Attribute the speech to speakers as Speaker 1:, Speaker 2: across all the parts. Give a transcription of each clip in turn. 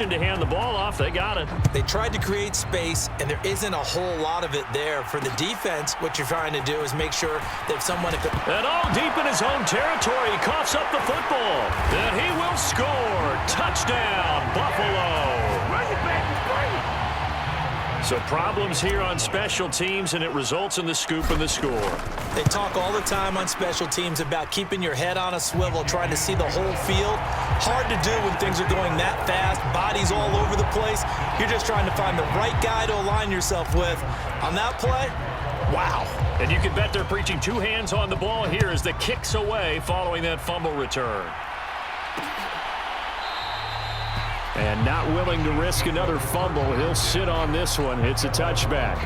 Speaker 1: To hand the ball off, they got it.
Speaker 2: They tried to create space, and there isn't a whole lot of it there. For the defense, what you're trying to do is make sure that someone...
Speaker 1: And all deep in his own territory, he coughs up the football. And he will score. Touchdown, Buffalo. So problems here on special teams, and it results in the scoop and the score.
Speaker 2: They talk all the time on special teams about keeping your head on a swivel, trying to see the whole field. Hard to do when things are going that fast, bodies all over the place. You're just trying to find the right guy to align yourself with. On that play, wow.
Speaker 1: And you can bet they're preaching two hands on the ball here as the kick's away following that fumble return. And not willing to risk another fumble. He'll sit on this one. It's a touchback.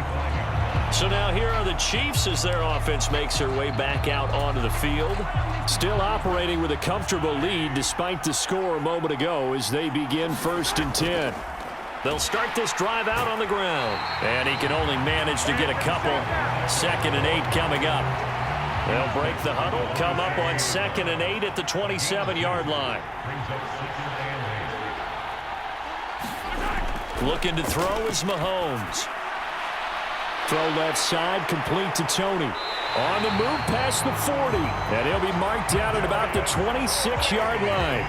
Speaker 1: So now here are the Chiefs as their offense makes their way back out onto the field. Still operating with a comfortable lead despite the score a moment ago as they begin 1st and 10. They'll start this drive out on the ground. And he can only manage to get a couple. 2nd and 8 coming up. They'll break the huddle, come up on 2nd and 8 at the 27-yard line. Looking to throw is Mahomes. Throw left side, complete to Tony. On the move past the 40. And he'll be marked down at about the 26-yard line.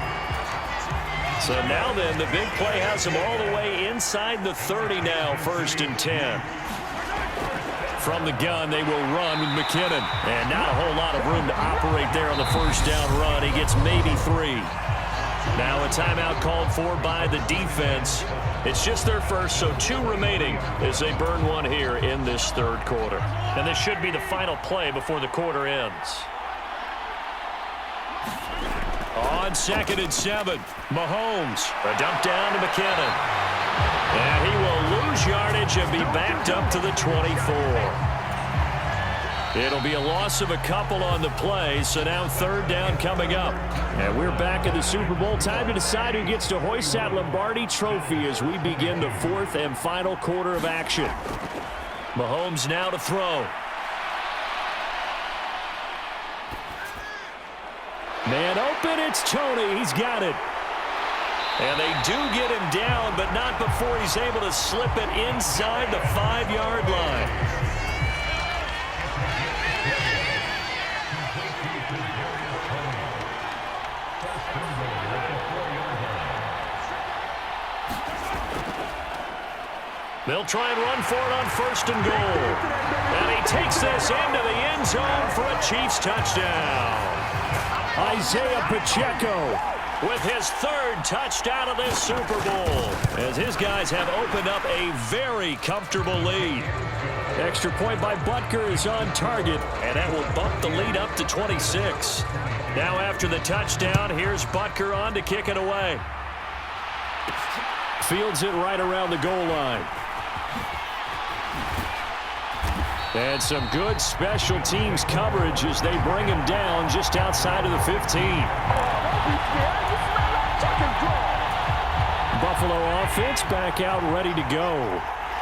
Speaker 1: So now then, the big play has him all the way inside the 30 now, 1st and 10. From the gun, they will run with McKinnon. And not a whole lot of room to operate there on the 1st down run. He gets maybe 3. Now a timeout called for by the defense. It's just their first, so 2 remaining as they burn one here in this 3rd quarter. And this should be the final play before the quarter ends. On 2nd and 7, Mahomes. A dump down to McKinnon. And he will lose yardage and be backed up to the 24. It'll be a loss of a couple on the play, so now 3rd down coming up. And we're back in the Super Bowl. Time to decide who gets to hoist that Lombardi trophy as we begin the 4th and final quarter of action. Mahomes now to throw. Man open, it's Tony. He's got it. And they do get him down, but not before he's able to slip it inside the 5-yard line. They'll try and run for it on 1st and goal. And he takes this into the end zone for a Chiefs touchdown. Isaiah Pacheco with his 3rd touchdown of this Super Bowl as his guys have opened up a very comfortable lead. Extra point by Butker is on target, and that will bump the lead up to 26. Now after the touchdown, here's Butker on to kick it away. Fields it right around the goal line. And some good special teams coverage as they bring him down just outside of the 15. Buffalo offense back out ready to go.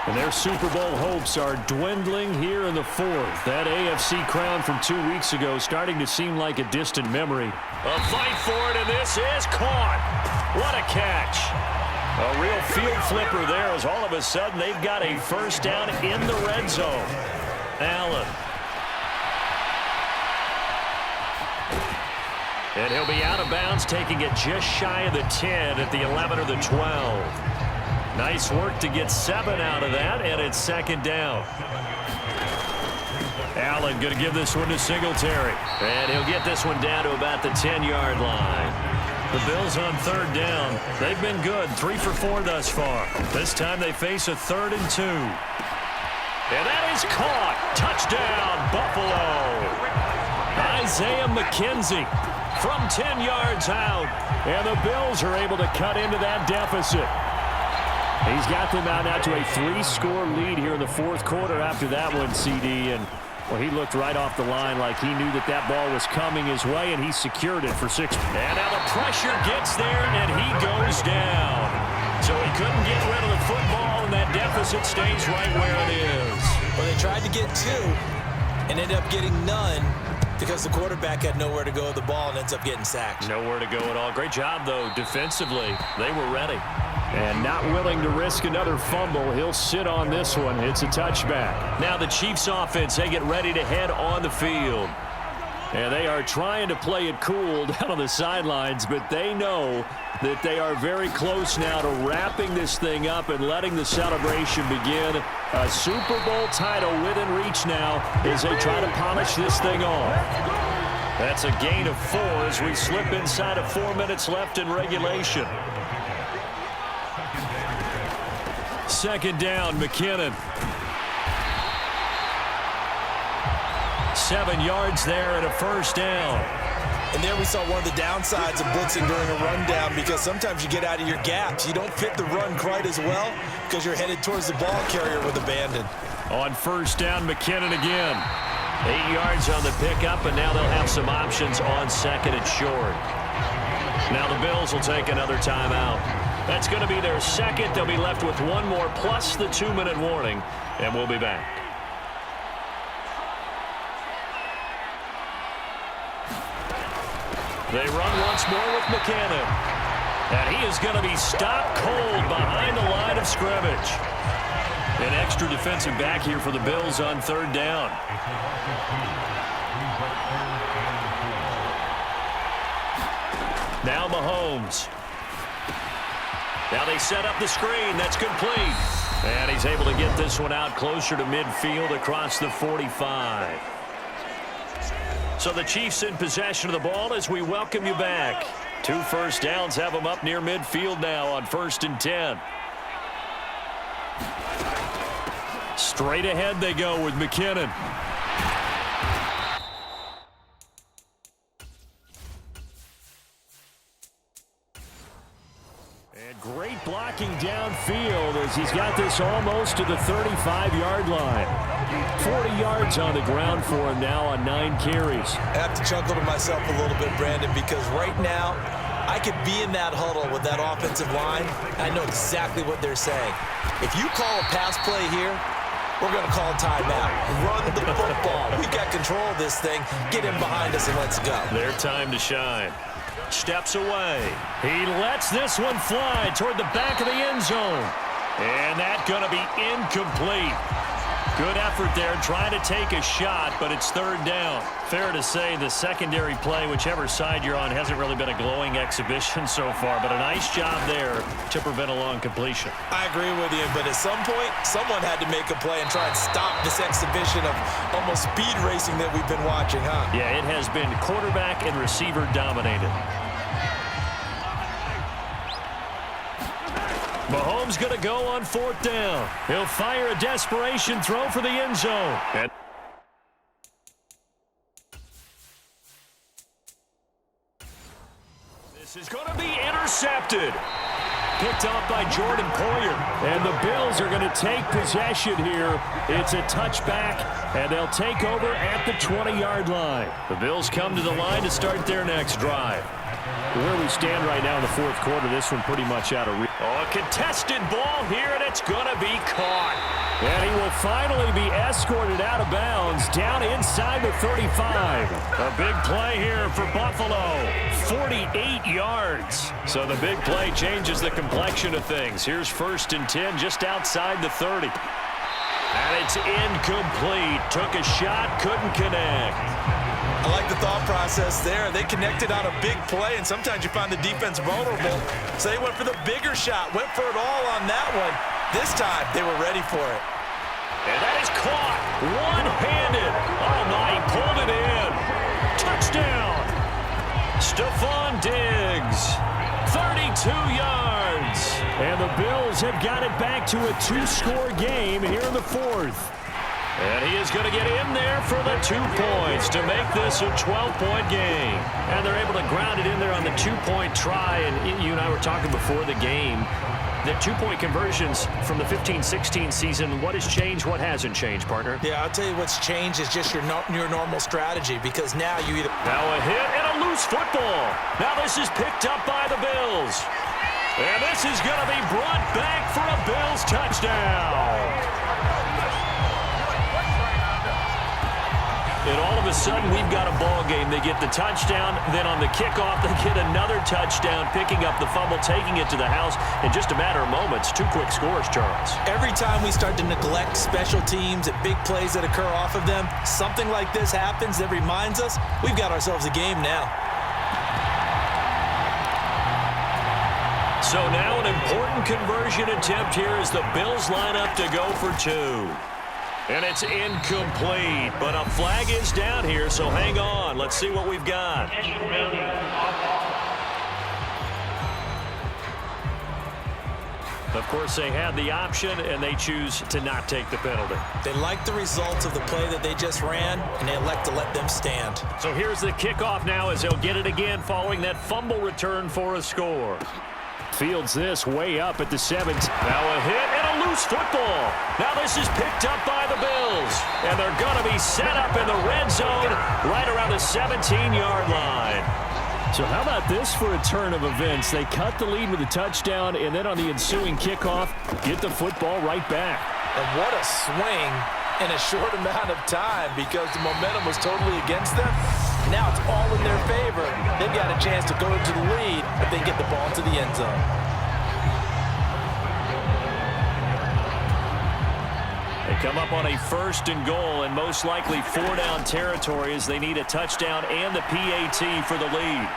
Speaker 1: And their Super Bowl hopes are dwindling here in the 4th. That AFC crown from 2 weeks ago starting to seem like a distant memory. A fight for it, and this is caught. What a catch. A real field flipper there as all of a sudden they've got a 1st down in the red zone. Allen. And he'll be out of bounds, taking it just shy of the 10 at the 11 or the 12. Nice work to get 7 out of that, and it's 2nd down. Allen going to give this one to Singletary. And he'll get this one down to about the 10-yard line. The Bills on 3rd down. They've been good, 3 for 4 thus far. This time they face a 3rd and 2. And that is caught. Touchdown, Buffalo. Isaiah McKenzie from 10 yards out. And the Bills are able to cut into that deficit. He's got them out now to a 3-score lead here in the 4th quarter after that one, CD. And, well, he looked right off the line like he knew that that ball was coming his way, and he secured it for 6. And now the pressure gets there, and he goes down. So he couldn't get rid of the football, and that deficit stays right where it is.
Speaker 2: Well, they tried to get 2 and ended up getting none because the quarterback had nowhere to go with the ball and ends up getting sacked.
Speaker 1: Nowhere to go at all. Great job, though, defensively. They were ready. And not willing to risk another fumble. He'll sit on this one. It's a touchback. Now the Chiefs offense, they get ready to head on the field. And they are trying to play it cool down on the sidelines, but they know that they are very close now to wrapping this thing up and letting the celebration begin. A Super Bowl title within reach now as they try to polish this thing off. That's a gain of 4 as we slip inside of 4 minutes left in regulation. Second down, McKinnon. 7 yards there and a first down.
Speaker 2: And there we saw one of the downsides of blitzing during a rundown, because sometimes you get out of your gaps. You don't fit the run quite as well because you're headed towards the ball carrier with abandon.
Speaker 1: On first down, McKinnon again. 8 yards on the pickup, and now they'll have some options on second and short. Now the Bills will take another timeout. That's going to be their second. They'll be left with one more plus the 2-minute warning, and we'll be back. They run once more with McKinnon. And he is going to be stopped cold behind the line of scrimmage. An extra defensive back here for the Bills on third down. Now Mahomes. Now they set up the screen. That's complete. And he's able to get this one out closer to midfield across the 45. So the Chiefs in possession of the ball as we welcome you back. 2 first downs have them up near midfield now on 1st and 10. Straight ahead they go with McKinnon. And great blocking downfield as he's got this almost to the 35-yard line. 40 yards on the ground for him now on 9 carries.
Speaker 2: I have to chuckle to myself a little bit, Brandon, because right now I could be in that huddle with that offensive line. I know exactly what they're saying. If you call a pass play here, we're going to call timeout. Run the football. We've got control of this thing. Get him behind us and let's go.
Speaker 1: Their time to shine. Steps away. He lets this one fly toward the back of the end zone. And that's going to be incomplete. Good effort there, trying to take a shot, but it's third down. Fair to say the secondary play, whichever side you're on, hasn't really been a glowing exhibition so far, but a nice job there to prevent a long completion.
Speaker 2: I agree with you, but at some point, someone had to make a play and try and stop this exhibition of almost speed racing that we've been watching, huh?
Speaker 1: Yeah, it has been quarterback and receiver dominated. Mahomes going to go on 4th down. He'll fire a desperation throw for the end zone. And this is going to be intercepted. Picked off by Jordan Poyer. And the Bills are going to take possession here. It's a touchback, and they'll take over at the 20-yard line. The Bills come to the line to start their next drive. Where we stand right now in the 4th quarter, this one pretty much out of reach. Oh, a contested ball here, and it's going to be caught. And he will finally be escorted out of bounds down inside the 35. A big play here for Buffalo. 48 yards. So the big play changes the complexion of things. Here's 1st and 10 just outside the 30. And it's incomplete. Took a shot, couldn't connect.
Speaker 2: I like the thought process there. They connected on a big play, and sometimes you find the defense vulnerable. So they went for the bigger shot, went for it all on that one. This time, they were ready for it.
Speaker 1: And that is caught. One-handed. Oh, my, he pulled it in. Touchdown. Stephon Diggs. 32 yards. And the Bills have got it back to a 2-score game here in the 4th. And he is going to get in there for the 2 points to make this a 12-point game. And they're able to ground it in there on the 2-point try. And you and I were talking before the game. The 2-point conversions from the 15-16 season, what has changed, what hasn't changed, partner?
Speaker 2: Yeah, I'll tell you what's changed is just your normal strategy, because now you either...
Speaker 1: Now a hit and a loose football. Now this is picked up by the Bills. And this is going to be brought back for a Bills touchdown. And all of a a sudden, we've got a ball game. They get the touchdown. Then on the kickoff, they get another touchdown, picking up the fumble, taking it to the house in just a matter of moments. 2 quick scores, Charles.
Speaker 2: Every time we start to neglect special teams and big plays that occur off of them, something like this happens that reminds us we've got ourselves a game now.
Speaker 1: So now an important conversion attempt here as the Bills line up to go for 2. And it's incomplete, but a flag is down here, so hang on. Let's see what we've got. Of course, they had the option, and they choose to not take the penalty.
Speaker 2: They like the results of the play that they just ran, and they elect to let them stand.
Speaker 1: So here's the kickoff now as they'll get it again following that fumble return for a score. Fields this way up at the 7th. Now a hit and a loose football. Now this is picked up by the Bills. And they're going to be set up in the red zone right around the 17-yard line. So how about this for a turn of events? They cut the lead with a touchdown, and then on the ensuing kickoff, get the football right back.
Speaker 2: And what a swing in a short amount of time because the momentum was totally against them. Now it's all in their favor. They've got a chance to go into the lead if they get the ball into the end zone.
Speaker 1: They come up on a 1st and goal and most likely 4-down territory as they need a touchdown and the PAT for the lead.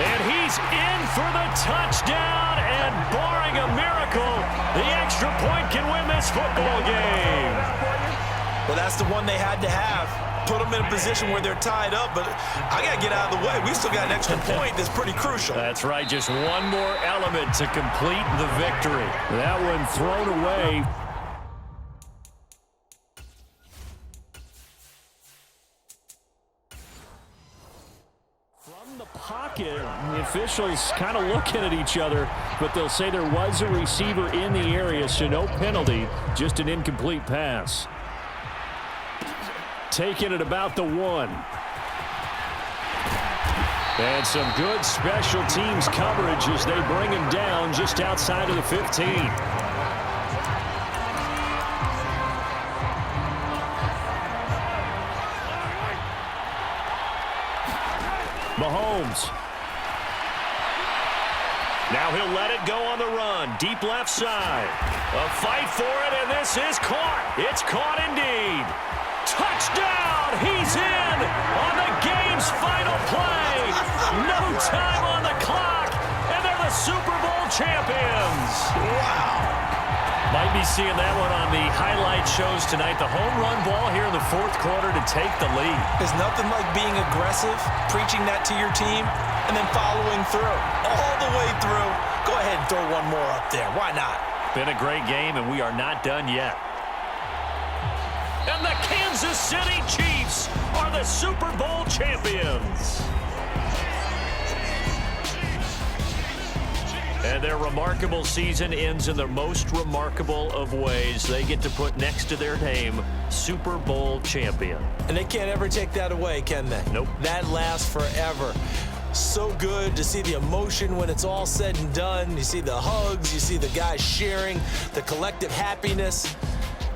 Speaker 1: And he's in for the touchdown, and barring a miracle, the extra point can win this football game.
Speaker 2: Well, that's the one they had to have. Put them in a position where they're tied up, but I got to get out of the way. We still got an extra point that's pretty crucial.
Speaker 1: That's right, just one more element to complete the victory. That one thrown away. From the pocket, the officials kind of looking at each other, but they'll say there was a receiver in the area, so no penalty, just an incomplete pass. Taking it about the 1. And some good special teams coverage as they bring him down just outside of the 15. Mahomes. Now he'll let it go on the run. Deep left side. A fight for it, and this is caught. It's caught indeed. Touchdown! He's in on the game's final play. No time on the clock, and they're the Super Bowl champions.
Speaker 2: Wow.
Speaker 1: Might be seeing that one on the highlight shows tonight. The home run ball here in the 4th quarter to take the lead.
Speaker 2: There's nothing like being aggressive, preaching that to your team, and then following through. All the way through. Go ahead and throw one more up there. Why not?
Speaker 1: Been a great game, and we are not done yet. And the Kansas City Chiefs are the Super Bowl champions. And their remarkable season ends in the most remarkable of ways. They get to put next to their name, Super Bowl champion.
Speaker 2: And they can't ever take that away, can they?
Speaker 1: Nope.
Speaker 2: That lasts forever. So good to see the emotion when it's all said and done. You see the hugs, you see the guys sharing, the collective happiness.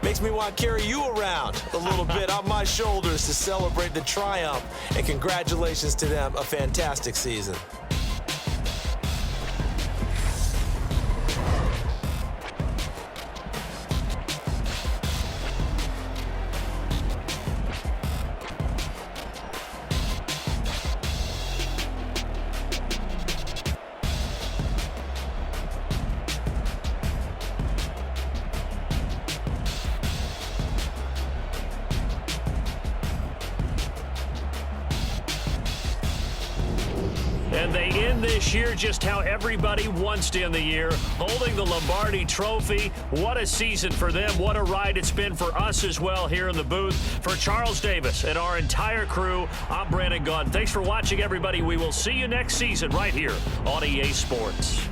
Speaker 2: Makes me want to carry you around a little bit on my shoulders to celebrate the triumph. And congratulations to them, a fantastic season.
Speaker 1: And they end this year just how everybody wants to end the year, holding the Lombardi Trophy. What a season for them. What a ride it's been for us as well here in the booth. For Charles Davis and our entire crew, I'm Brandon Gunn. Thanks for watching, everybody. We will see you next season right here on EA Sports.